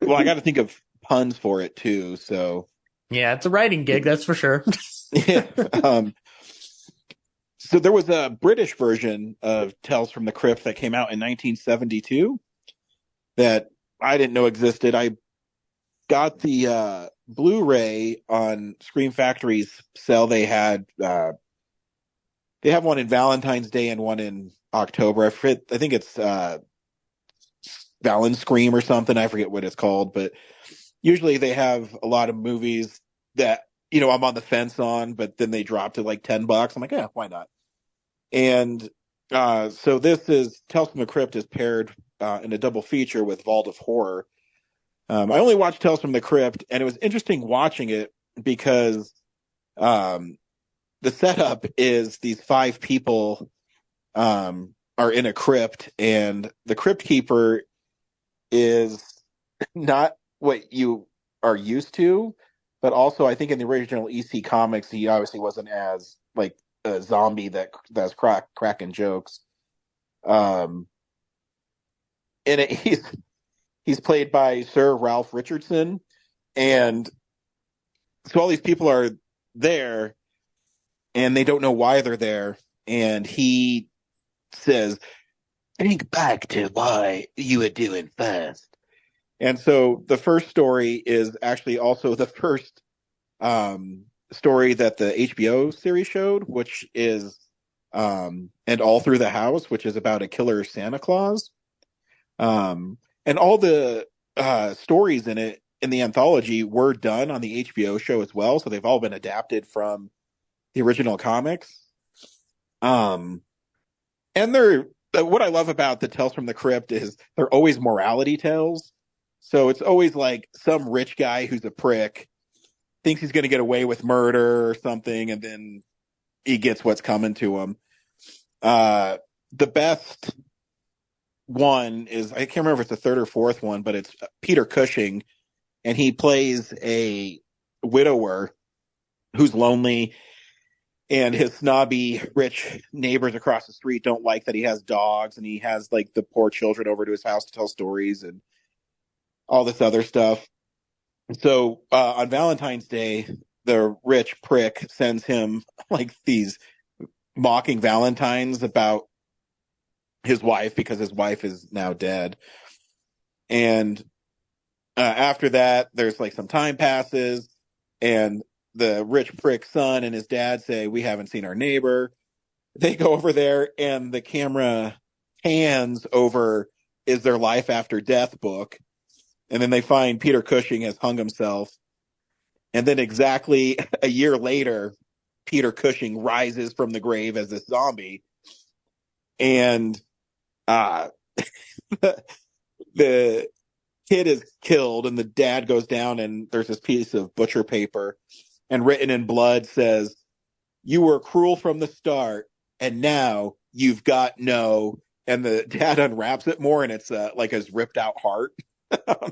Well, I got to think of puns for it too. So yeah, it's a writing gig, that's for sure. Yeah. So there was a British version of Tales from the Crypt that came out in 1972 that I didn't know existed. I got the Blu-ray on Scream Factory's sale. They have one in Valentine's Day and one in October. I think it's Valen Scream or something. I forget what it's called, but usually they have a lot of movies that, you know, I'm on the fence on, but then they drop to like $10. I'm like, yeah, why not? And so this is Tales from the Crypt is paired in a double feature with Vault of Horror. I only watched Tales from the Crypt, and it was interesting watching it because the setup is these 5 people are in a crypt, and the crypt keeper is not what you are used to, but also I think in the original EC comics, he obviously wasn't as like a zombie that's cracking jokes. And he's played by Sir Ralph Richardson, and so all these people are there, and they don't know why they're there, and he says, "Think back to why you were doing first." And so the first story is actually also the first story that the HBO series showed, which is And All Through the House, which is about a killer Santa Claus. And all the stories in it, in the anthology, were done on the HBO show as well. So they've all been adapted from the original comics. And what I love about the Tales from the Crypt is they're always morality tales. So it's always like some rich guy who's a prick thinks he's going to get away with murder or something, and then he gets what's coming to him. The best one is, I can't remember if it's the third or fourth one, but it's Peter Cushing, and he plays a widower who's lonely, and his snobby rich neighbors across the street don't like that he has dogs, and he has like the poor children over to his house to tell stories and all this other stuff. So on Valentine's Day, the rich prick sends him like these mocking valentines about his wife because his wife is now dead. And after that, there's like some time passes, and the rich prick son and his dad say, "We haven't seen our neighbor." They go over there, and the camera pans over Is There Life After Death book. And then they find Peter Cushing has hung himself. And then exactly a year later, Peter Cushing rises from the grave as a zombie. And the kid is killed, and the dad goes down, and there's this piece of butcher paper, and written in blood says, "You were cruel from the start, and now you've got no..." And the dad unwraps it more, and it's like his ripped out heart.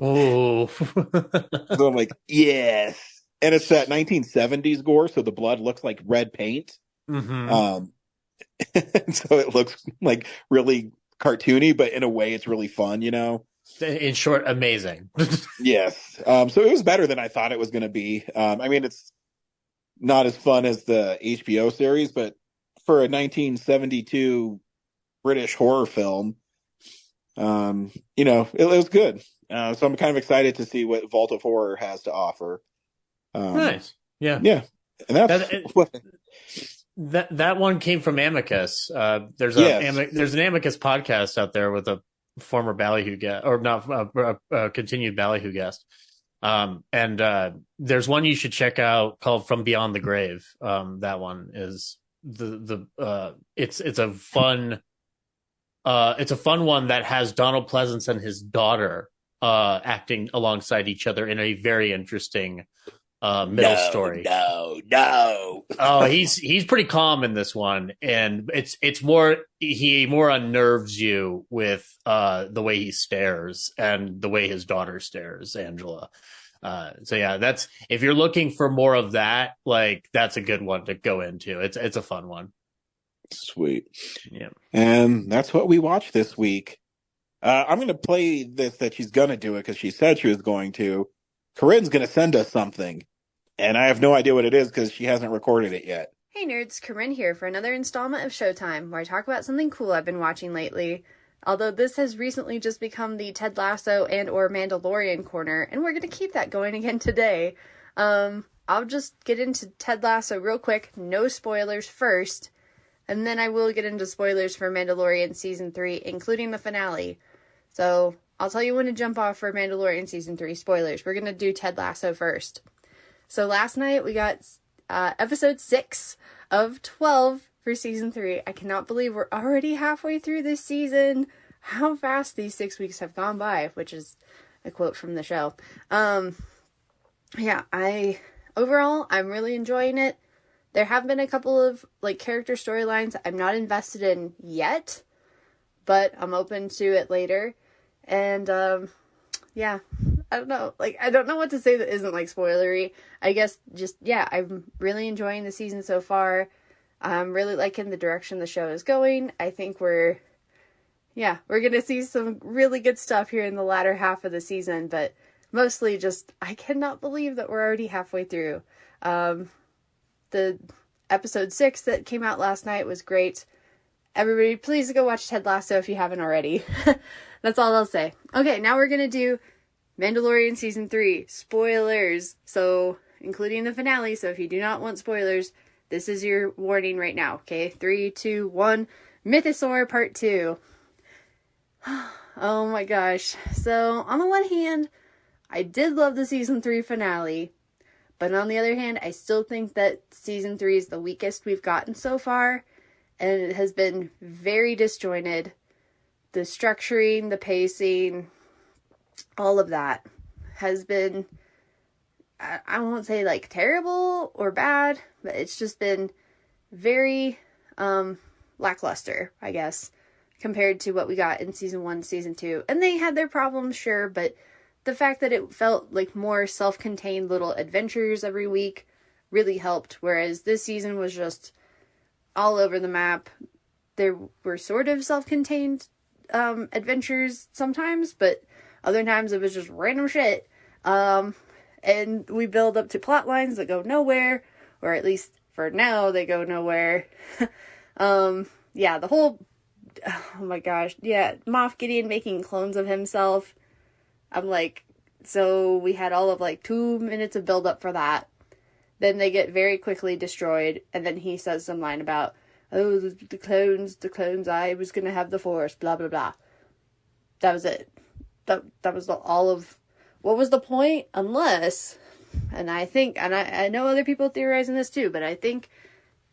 Oh. So I'm like, yes. And it's that 1970s gore, so the blood looks like red paint. Mm-hmm. So it looks like really cartoony, but in a way it's really fun, you know? In short, amazing. Yes. So it was better than I thought it was going to be. I mean, it's not as fun as the HBO series, but for a 1972 British horror film, you know, it was good. So I'm kind of excited to see what Vault of Horror has to offer. Nice. Yeah. Yeah. And that one came from Amicus. There's an Amicus podcast out there with a former Ballyhoo guest, or not a continued Ballyhoo guest. And there's one you should check out called From Beyond the Grave. That one is it's a fun one that has Donald Pleasance and his daughter acting alongside each other in a very interesting middle story. No. Oh, he's pretty calm in this one, and he more unnerves you with the way he stares and the way his daughter stares, Angela. So yeah, that's, if you're looking for more of that, like, that's a good one to go into. It's a fun one. Sweet. Yeah. And that's what we watched this week. I'm going to play this that she's going to do it because she said she was going to. Corinne's going to send us something, and I have no idea what it is because she hasn't recorded it yet. Hey nerds, Corinne here for another installment of Showtime, where I talk about something cool I've been watching lately. Although this has recently just become the Ted Lasso and or Mandalorian corner, and we're going to keep that going again today. I'll just get into Ted Lasso real quick, no spoilers first, and then I will get into spoilers for Mandalorian Season 3, including the finale. So, I'll tell you when to jump off for Mandalorian Season 3 spoilers. We're going to do Ted Lasso first. So last night we got episode 6 of 12 for Season 3. I cannot believe we're already halfway through this season. How fast these 6 weeks have gone by, which is a quote from the show. Yeah, overall, I'm really enjoying it. There have been a couple of, like, character storylines I'm not invested in yet, but I'm open to it later. And, yeah, I don't know. Like, I don't know what to say that isn't, like, spoilery. I guess just, yeah, I'm really enjoying the season so far. I'm really liking the direction the show is going. I think we're going to see some really good stuff here in the latter half of the season, but mostly just, I cannot believe that we're already halfway through. The episode 6 that came out last night was great. Everybody, please go watch Ted Lasso if you haven't already. That's all I'll say. Okay, now we're going to do Mandalorian Season 3. Spoilers. So, including the finale. So, if you do not want spoilers, this is your warning right now. Okay, 3, 2, 1. Mythosaur Part 2. Oh my gosh. So, on the one hand, I did love the Season 3 finale. But on the other hand, I still think that Season 3 is the weakest we've gotten so far. And it has been very disjointed. The structuring, the pacing, all of that has been, I won't say like terrible or bad, but it's just been very lackluster, I guess, compared to what we got in Season 1, Season 2. And they had their problems, sure, but the fact that it felt like more self-contained little adventures every week really helped, whereas this season was just all over the map. There were sort of self-contained adventures sometimes, but other times it was just random shit. And we build up to plot lines that go nowhere, or at least for now, they go nowhere. Yeah, the whole, oh my gosh, yeah, Moff Gideon making clones of himself. I'm like, so we had all of like 2 minutes of build up for that. Then they get very quickly destroyed, and then he says some line about, oh, the clones, I was gonna have the Force, blah, blah, blah. That was it. That was all of, what was the point? Unless, and I think, and I know other people theorizing this too, but I think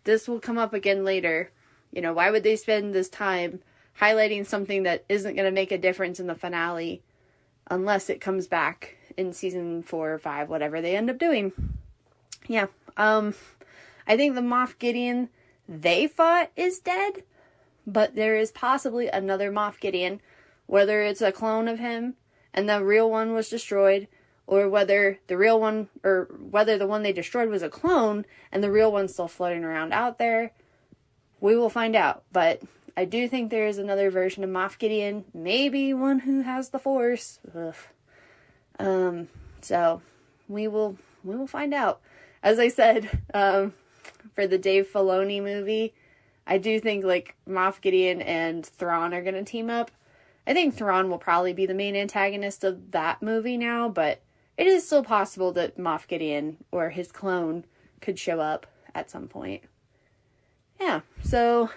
this will come up again later. You know, why would they spend this time highlighting something that isn't going to make a difference in the finale unless it comes back in Season 4 or 5, whatever they end up doing? Yeah, I think the Moff Gideon they fought is dead, but there is possibly another Moff Gideon, whether it's a clone of him and the real one was destroyed, or whether the real one, or whether the one they destroyed was a clone and the real one's still floating around out there. We will find out, but I do think there is another version of Moff Gideon, maybe one who has the Force. Ugh. So we will find out. As I said, for the Dave Filoni movie, I do think like Moff Gideon and Thrawn are going to team up. I think Thrawn will probably be the main antagonist of that movie now, but it is still possible that Moff Gideon or his clone could show up at some point. Yeah, so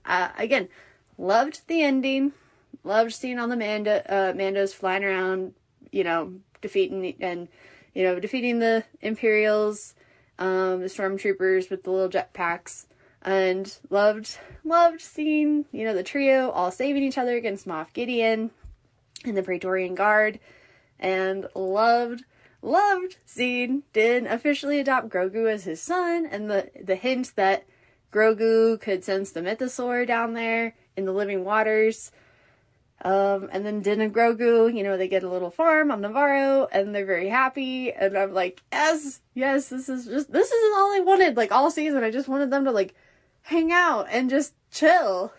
again, loved the ending. Loved seeing all the Mandos flying around, you know, defeating the Imperials, the stormtroopers with the little jetpacks, and loved seeing, you know, the trio all saving each other against Moff Gideon and the Praetorian Guard, and loved seeing Din officially adopt Grogu as his son, and the hint that Grogu could sense the mythosaur down there in the living waters. And then Din and Grogu, you know, they get a little farm on Navarro, and they're very happy. And I'm like, yes, this is all I wanted, like, all season. I just wanted them to, like, hang out and just chill.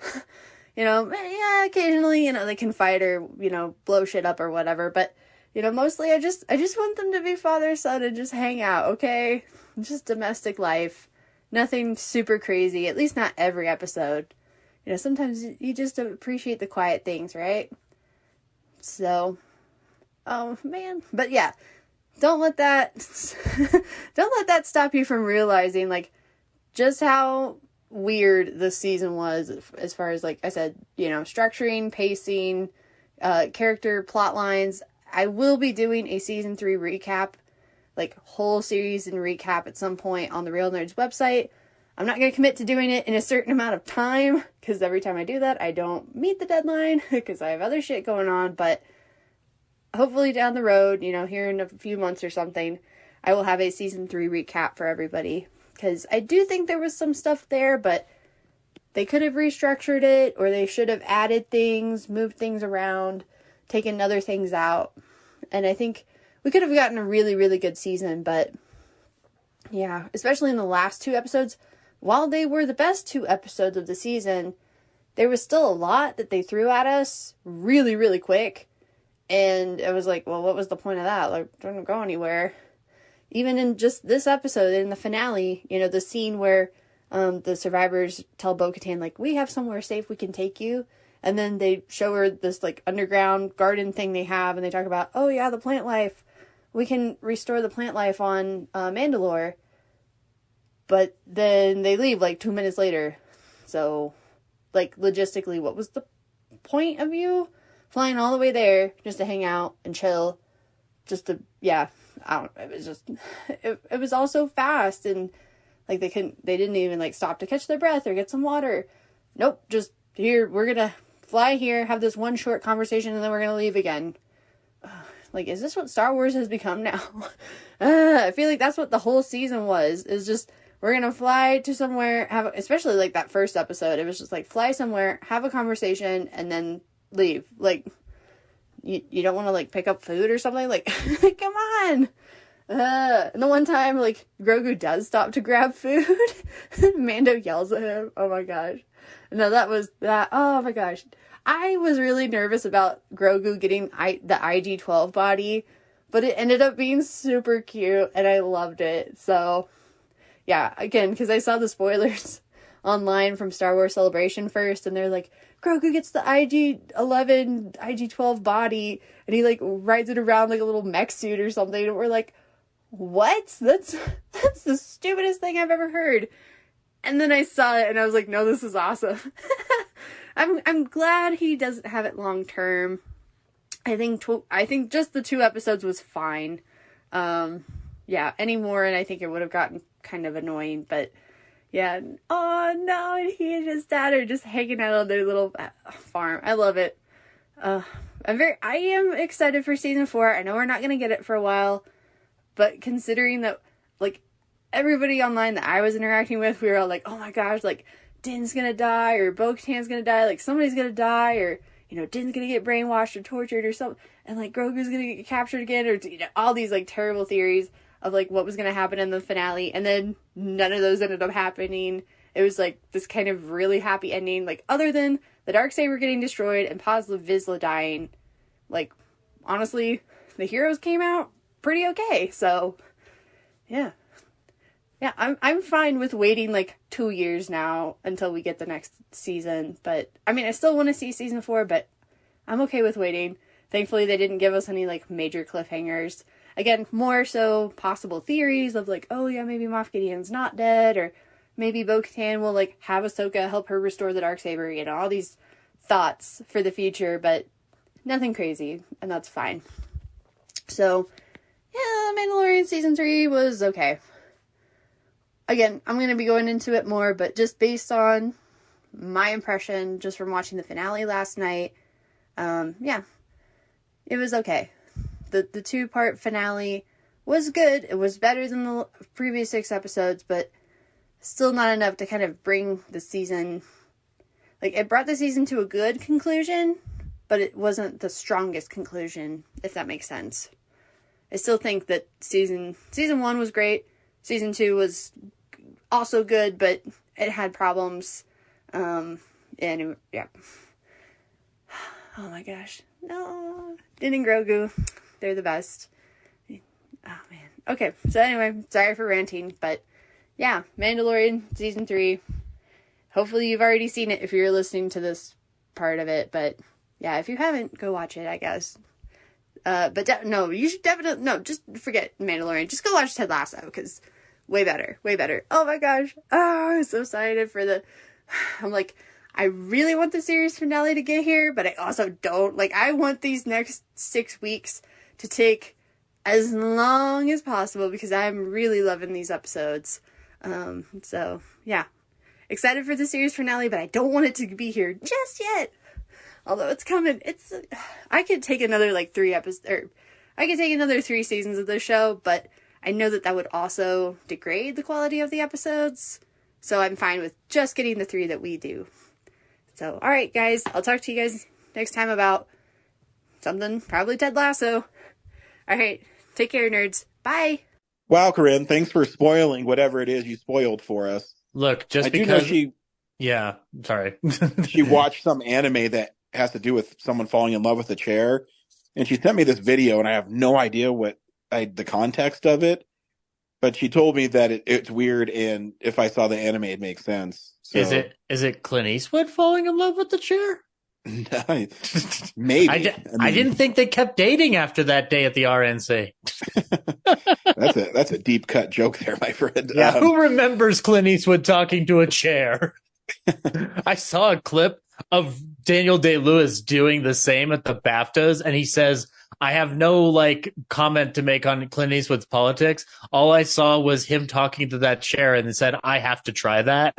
You know, yeah, occasionally, you know, they can fight or, you know, blow shit up or whatever. But, you know, mostly I just want them to be father, son, and just hang out, okay? Just domestic life. Nothing super crazy, at least not every episode. You know, sometimes you just appreciate the quiet things, right? So, oh man. But yeah, don't let that stop you from realizing, like, just how weird this season was as far as, like I said, you know, structuring, pacing, character plot lines. I will be doing a season 3 recap, like whole series and recap at some point on the Real Nerds website. I'm not going to commit to doing it in a certain amount of time, because every time I do that, I don't meet the deadline, because I have other shit going on, but hopefully down the road, you know, here in a few months or something, I will have a season 3 recap for everybody, because I do think there was some stuff there, but they could have restructured it, or they should have added things, moved things around, taken other things out, and I think we could have gotten a really, really good season, but yeah, especially in the last 2 episodes. While they were the best 2 episodes of the season, there was still a lot that they threw at us really, really quick. And it was like, well, what was the point of that? Like, it didn't go anywhere. Even in just this episode, in the finale, you know, the scene where the survivors tell Bo-Katan, like, we have somewhere safe we can take you. And then they show her this, like, underground garden thing they have. And they talk about, oh, yeah, the plant life. We can restore the plant life on Mandalore. But then they leave, like, 2 minutes later. So, like, logistically, what was the point of you flying all the way there just to hang out and chill? Just to, yeah, I don't know. It was just, it was all so fast. And, like, they didn't even, like, stop to catch their breath or get some water. Nope, just here, we're gonna fly here, have this one short conversation, and then we're gonna leave again. Like, is this what Star Wars has become now? I feel like that's what the whole season was, is just, we're gonna fly to somewhere, especially like that first episode, it was just like, fly somewhere, have a conversation, and then leave. Like, you don't want to, like, pick up food or something? Like, come on! And the one time, like, Grogu does stop to grab food, Mando yells at him. Oh my gosh. No, oh my gosh. I was really nervous about Grogu getting the IG-12 body, but it ended up being super cute, and I loved it. So, yeah, again, because I saw the spoilers online from Star Wars Celebration first, and they're like, Grogu gets the IG-11, IG-12 body, and he, like, rides it around like a little mech suit or something, and we're like, what? That's the stupidest thing I've ever heard. And then I saw it, and I was like, no, this is awesome. I'm glad he doesn't have it long term. I think just the 2 episodes was fine. Yeah, any more, and I think it would have gotten kind of annoying, but yeah. Oh no, and he and his dad are just hanging out on their little farm. I love it. I am excited for season 4. I know we're not gonna get it for a while, but considering that, like, everybody online that I was interacting with, we were all like, oh my gosh, like, Din's gonna die, or Bo-Katan's gonna die, like, somebody's gonna die, or, you know, Din's gonna get brainwashed or tortured or something, and, like, Grogu's gonna get captured again, or, you know, all these, like, terrible theories of, like, what was gonna happen in the finale, and then none of those ended up happening. It was, like, this kind of really happy ending, like, other than the Darksaber getting destroyed and Paz Vizsla dying. Like, honestly, the heroes came out pretty okay, so, yeah. Yeah, I'm fine with waiting, like, 2 years now until we get the next season, but, I mean, I still want to see season 4, but I'm okay with waiting. Thankfully, they didn't give us any, like, major cliffhangers. Again, more so possible theories of, like, oh yeah, maybe Moff Gideon's not dead, or maybe Bo-Katan will, like, have Ahsoka help her restore the Darksaber, you know, all these thoughts for the future, but nothing crazy, and that's fine. So, yeah, Mandalorian Season 3 was okay. Again, I'm going to be going into it more, but just based on my impression, just from watching the finale last night, yeah, it was okay. The 2-part finale was good. It was better than the previous 6 episodes, but still not enough to kind of bring the season, like, it brought the season to a good conclusion, but it wasn't the strongest conclusion, if that makes sense. I still think that season 1 was great. Season 2 was also good, but it had problems. And yeah. Oh my gosh. No. Din and Grogu. They're the best. Oh man. Okay. So anyway, sorry for ranting, but yeah, Mandalorian season 3. Hopefully you've already seen it if you're listening to this part of it, but yeah, if you haven't, go watch it, I guess. You should definitely, just forget Mandalorian. Just go watch Ted Lasso, because way better. Oh my gosh. Oh, I'm so excited I'm like, I really want the series finale to get here, but I also don't. Like, I want these next 6 weeks to take as long as possible, because I'm really loving these episodes. So yeah, excited for the series finale, but I don't want it to be here just yet. Although it's coming. I could take another 3 episodes, or I could take another 3 seasons of the show, but I know that would also degrade the quality of the episodes. So I'm fine with just getting the 3 that we do. So, alright guys, I'll talk to you guys next time about something, probably Ted Lasso. Alright, take care, nerds. Bye! Wow, Corinne, thanks for spoiling whatever it is you spoiled for us. Look, just I because... do know Yeah, sorry. she watched some anime that has to do with someone falling in love with a chair, and she sent me this video, and I have no idea the context of it, but she told me that it's weird, and if I saw the anime, it'd make sense. So. Is it Clint Eastwood falling in love with the chair? Maybe. I didn't think they kept dating after that day at the RNC. That's a deep cut joke there, my friend. Yeah, who remembers Clint Eastwood talking to a chair? I saw a clip of Daniel Day-Lewis doing the same at the BAFTAs, and he says, I have no comment to make on Clint Eastwood's politics. All I saw was him talking to that chair, and said, I have to try that.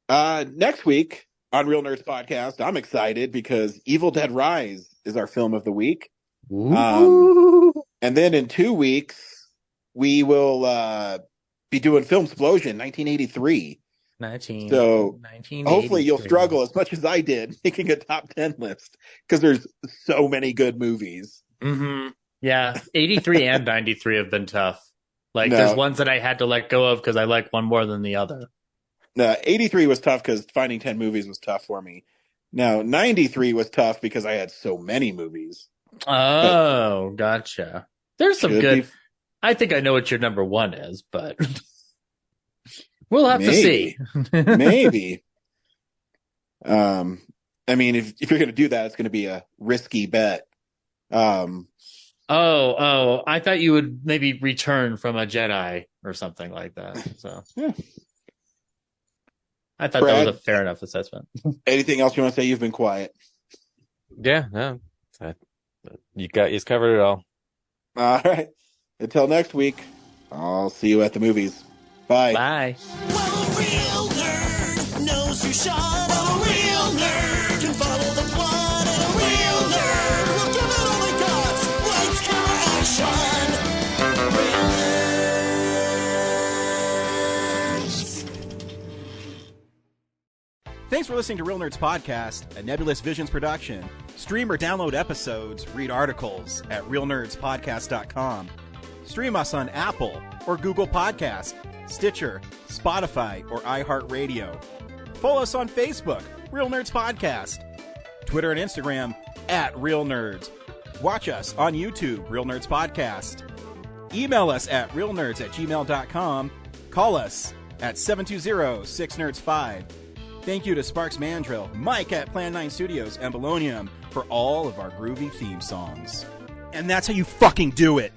Next week on Real Nerds Podcast, I'm excited because Evil Dead Rise is our film of the week. And then in 2 weeks, we will be doing Film Explosion 1983. So hopefully you'll struggle as much as I did making a top 10 list, because there's so many good movies. Mm-hmm. Yeah, 83 and 93 have been tough. There's ones that I had to let go of because I like one more than the other. No, 83 was tough because finding 10 movies was tough for me. Now, 93 was tough because I had so many movies. Oh, gotcha. There's some good... I think I know what your number 1 is, but... We'll have to see. Maybe. I mean, if you're going to do that, it's going to be a risky bet. I thought you would maybe return from a Jedi or something like that. So yeah. I thought that was a fair enough assessment. Anything else you want to say? You've been quiet. Yeah, no. You've covered it all. All right. Until next week, I'll see you at the movies. Bye. Bye. Well, a real nerd knows who shot. A real nerd can follow the plot. And a real nerd will give it all they got. Lights, camera, action. Real nerds. Thanks for listening to Real Nerds Podcast, a Nebulous Visions production. Stream or download episodes, read articles at realnerdspodcast.com. Stream us on Apple or Google Podcasts, Stitcher, Spotify, or iHeartRadio. Follow us on Facebook, Real Nerds Podcast, Twitter and Instagram @Real Nerds. Watch us on YouTube, Real Nerds Podcast. Email us at realnerds@gmail.com. Call us at 720-6nerds5. Thank you to Sparks Mandrill, Mike at Plan 9 Studios, and Bolognium for all of our groovy theme songs. And that's how you fucking do it!